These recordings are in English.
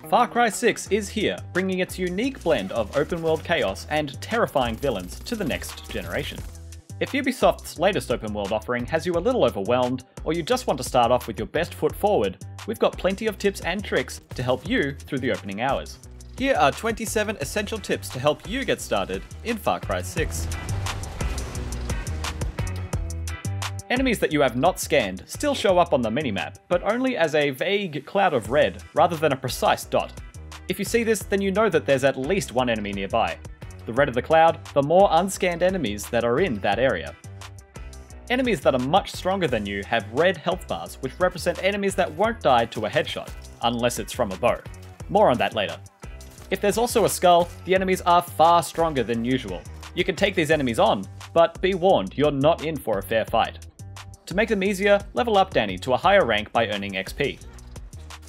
Far Cry 6 is here, bringing its unique blend of open-world chaos and terrifying villains to the next generation. If Ubisoft's latest open-world offering has you a little overwhelmed, or you just want to start off with your best foot forward, we've got plenty of tips and tricks to help you through the opening hours. Here are 27 essential tips to help you get started in Far Cry 6. Enemies that you have not scanned still show up on the minimap, but only as a vague cloud of red rather than a precise dot. If you see this, then you know that there's at least one enemy nearby. The redder the cloud, the more unscanned enemies that are in that area. Enemies that are much stronger than you have red health bars, which represent enemies that won't die to a headshot, unless it's from a bow. More on that later. If there's also a skull, the enemies are far stronger than usual. You can take these enemies on, but be warned, you're not in for a fair fight. To make them easier, level up Danny to a higher rank by earning XP.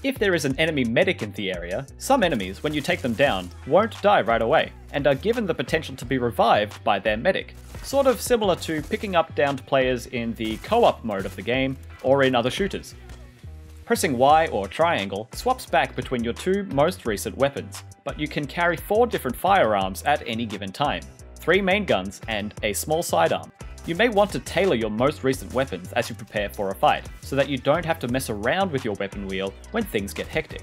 If there is an enemy medic in the area, some enemies, when you take them down, won't die right away, and are given the potential to be revived by their medic, sort of similar to picking up downed players in the co-op mode of the game, or in other shooters. Pressing Y or triangle swaps back between your two most recent weapons, but you can carry 4 different firearms at any given time, 3 main guns and a small sidearm. You may want to tailor your most recent weapons as you prepare for a fight, so that you don't have to mess around with your weapon wheel when things get hectic.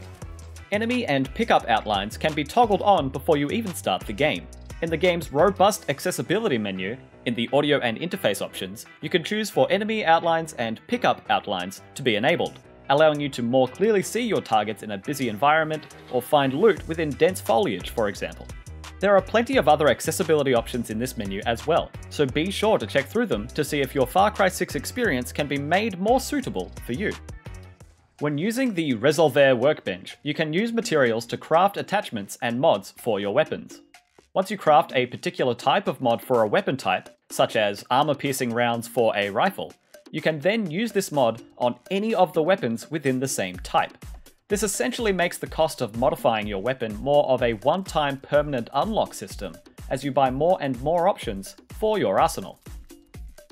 Enemy and pickup outlines can be toggled on before you even start the game. In the game's robust accessibility menu, in the audio and interface options, you can choose for enemy outlines and pickup outlines to be enabled, allowing you to more clearly see your targets in a busy environment or find loot within dense foliage, for example. There are plenty of other accessibility options in this menu as well, so be sure to check through them to see if your Far Cry 6 experience can be made more suitable for you. When using the Resolver workbench, you can use materials to craft attachments and mods for your weapons. Once you craft a particular type of mod for a weapon type, such as armor-piercing rounds for a rifle, you can then use this mod on any of the weapons within the same type. This essentially makes the cost of modifying your weapon more of a one-time permanent unlock system, as you buy more and more options for your arsenal.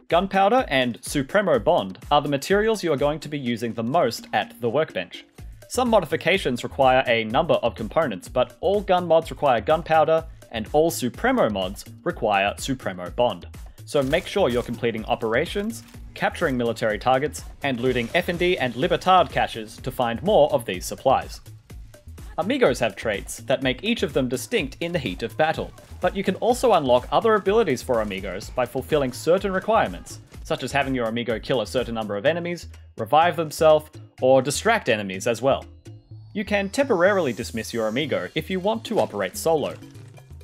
Gunpowder and Supremo Bond are the materials you are going to be using the most at the workbench. Some modifications require a number of components, but all gun mods require gunpowder, and all Supremo mods require Supremo Bond. So make sure you're completing operations, capturing military targets, and looting F&D and Libertad caches to find more of these supplies. Amigos have traits that make each of them distinct in the heat of battle, but you can also unlock other abilities for Amigos by fulfilling certain requirements, such as having your Amigo kill a certain number of enemies, revive themselves, or distract enemies as well. You can temporarily dismiss your Amigo if you want to operate solo.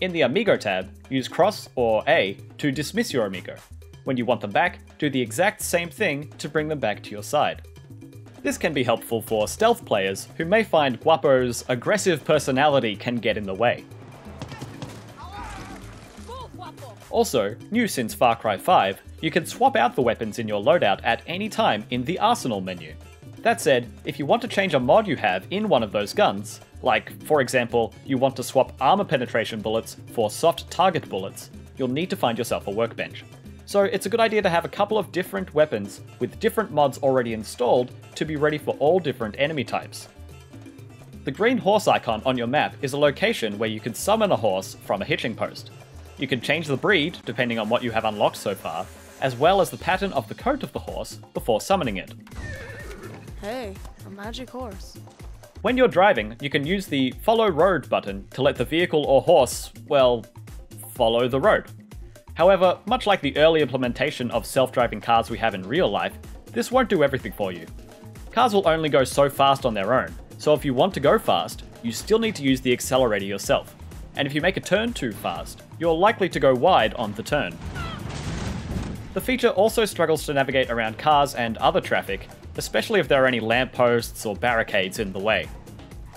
In the Amigo tab, use Cross or A to dismiss your Amigo. When you want them back, do the exact same thing to bring them back to your side. This can be helpful for stealth players who may find Guapo's aggressive personality can get in the way. Also, new since Far Cry 5, you can swap out the weapons in your loadout at any time in the Arsenal menu. That said, if you want to change a mod you have in one of those guns, like, for example, you want to swap armor penetration bullets for soft target bullets, you'll need to find yourself a workbench. So it's a good idea to have a couple of different weapons with different mods already installed to be ready for all different enemy types. The green horse icon on your map is a location where you can summon a horse from a hitching post. You can change the breed depending on what you have unlocked so far, as well as the pattern of the coat of the horse before summoning it. Hey, a magic horse. When you're driving, you can use the Follow Road button to let the vehicle or horse, well, follow the road. However, much like the early implementation of self-driving cars we have in real life, this won't do everything for you. Cars will only go so fast on their own, so if you want to go fast, you still need to use the accelerator yourself. And if you make a turn too fast, you're likely to go wide on the turn. The feature also struggles to navigate around cars and other traffic, especially if there are any lampposts or barricades in the way.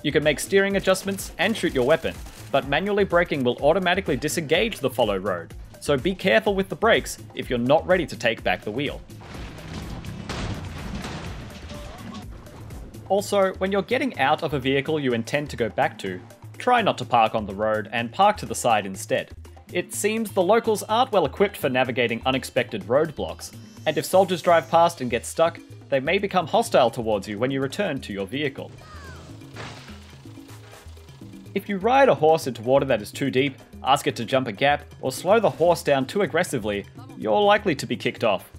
You can make steering adjustments and shoot your weapon, but manually braking will automatically disengage the follow road, so be careful with the brakes if you're not ready to take back the wheel. Also, when you're getting out of a vehicle you intend to go back to, try not to park on the road and park to the side instead. It seems the locals aren't well equipped for navigating unexpected roadblocks, and if soldiers drive past and get stuck, they may become hostile towards you when you return to your vehicle. If you ride a horse into water that is too deep, ask it to jump a gap, or slow the horse down too aggressively, you're likely to be kicked off.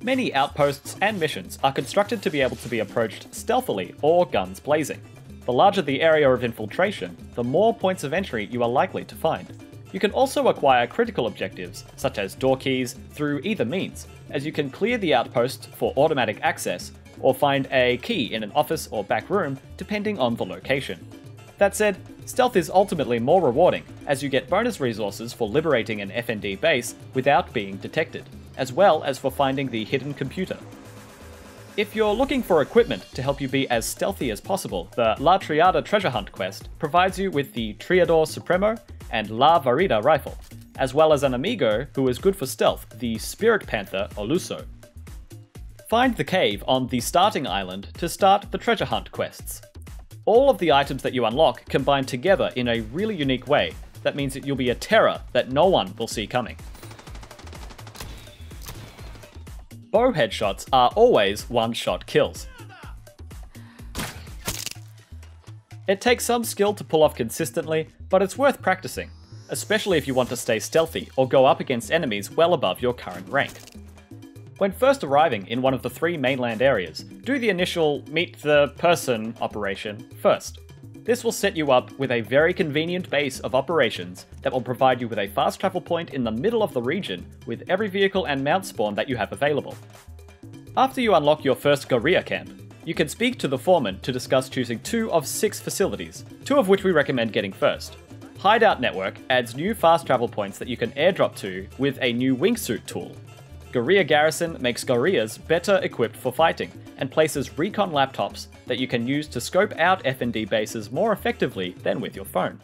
Many outposts and missions are constructed to be able to be approached stealthily or guns blazing. The larger the area of infiltration, the more points of entry you are likely to find. You can also acquire critical objectives, such as door keys, through either means, as you can clear the outpost for automatic access, or find a key in an office or back room, depending on the location. That said, stealth is ultimately more rewarding, as you get bonus resources for liberating an FND base without being detected, as well as for finding the hidden computer. If you're looking for equipment to help you be as stealthy as possible, the La Triada treasure hunt quest provides you with the Triador Supremo and La Varida rifle, as well as an Amigo who is good for stealth, the Spirit Panther Oluso. Find the cave on the starting island to start the treasure hunt quests. All of the items that you unlock combine together in a really unique way that means that you'll be a terror that no one will see coming. Bow headshots are always one-shot kills. It takes some skill to pull off consistently, but it's worth practicing, especially if you want to stay stealthy or go up against enemies well above your current rank. When first arriving in one of the 3 mainland areas, do the initial meet the person operation first. This will set you up with a very convenient base of operations that will provide you with a fast travel point in the middle of the region with every vehicle and mount spawn that you have available. After you unlock your first guerrilla camp, you can speak to the foreman to discuss choosing 2 of 6 facilities, 2 of which we recommend getting first. Hideout Network adds new fast travel points that you can airdrop to with a new wingsuit tool. Guerrilla Garrison makes guerrillas better equipped for fighting, and places recon laptops that you can use to scope out FND bases more effectively than with your phone.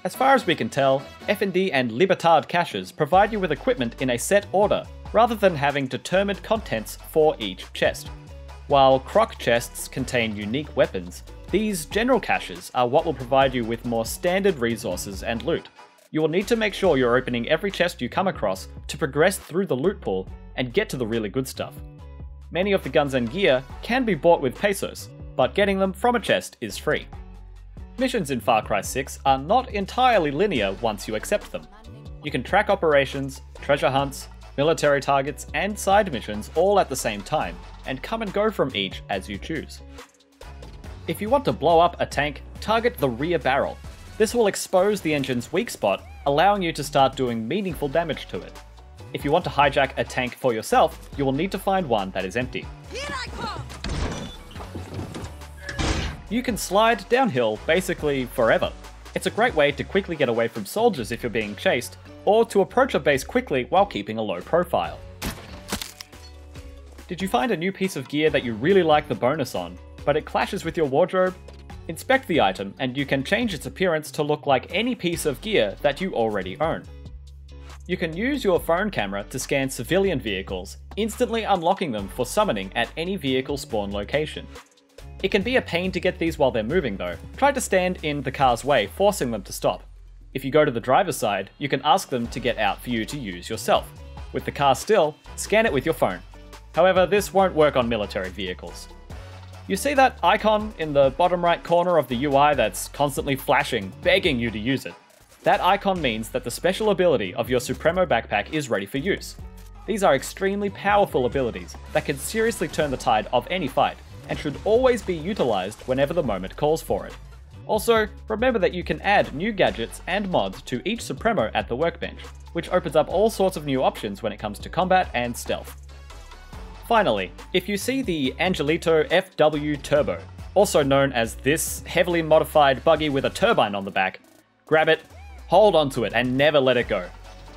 As far as we can tell, FND and Libertad caches provide you with equipment in a set order, rather than having determined contents for each chest. While croc chests contain unique weapons, these general caches are what will provide you with more standard resources and loot. You will need to make sure you're opening every chest you come across to progress through the loot pool and get to the really good stuff. Many of the guns and gear can be bought with pesos, but getting them from a chest is free. Missions in Far Cry 6 are not entirely linear once you accept them. You can track operations, treasure hunts, military targets, and side missions all at the same time, and come and go from each as you choose. If you want to blow up a tank, target the rear barrel. This will expose the engine's weak spot, allowing you to start doing meaningful damage to it. If you want to hijack a tank for yourself, you will need to find one that is empty. You can slide downhill basically forever. It's a great way to quickly get away from soldiers if you're being chased, or to approach a base quickly while keeping a low profile. Did you find a new piece of gear that you really like the bonus on, but it clashes with your wardrobe? Inspect the item and you can change its appearance to look like any piece of gear that you already own. You can use your phone camera to scan civilian vehicles, instantly unlocking them for summoning at any vehicle spawn location. It can be a pain to get these while they're moving though. Try to stand in the car's way, forcing them to stop. If you go to the driver's side, you can ask them to get out for you to use yourself. With the car still, scan it with your phone. However, this won't work on military vehicles. You see that icon in the bottom right corner of the UI that's constantly flashing, begging you to use it? That icon means that the special ability of your Supremo backpack is ready for use. These are extremely powerful abilities that can seriously turn the tide of any fight, and should always be utilized whenever the moment calls for it. Also, remember that you can add new gadgets and mods to each Supremo at the workbench, which opens up all sorts of new options when it comes to combat and stealth. Finally, if you see the Angelito FW Turbo, also known as this heavily modified buggy with a turbine on the back, grab it, hold onto it, and never let it go.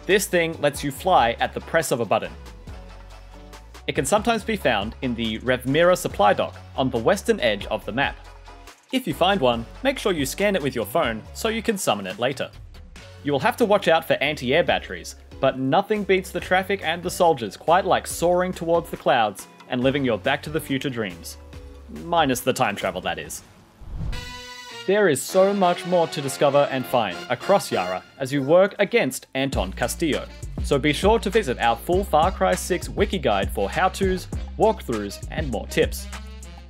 This thing lets you fly at the press of a button. It can sometimes be found in the Revmira supply dock on the western edge of the map. If you find one, make sure you scan it with your phone so you can summon it later. You will have to watch out for anti-air batteries, but nothing beats the traffic and the soldiers quite like soaring towards the clouds and living your Back to the Future dreams. Minus the time travel, that is. There is so much more to discover and find across Yara as you work against Anton Castillo. So be sure to visit our full Far Cry 6 wiki guide for how-tos, walkthroughs, and more tips.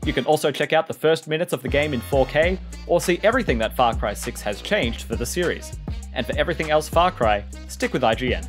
You can also check out the first minutes of the game in 4K, or see everything that Far Cry 6 has changed for the series. And for everything else Far Cry, stick with IGN.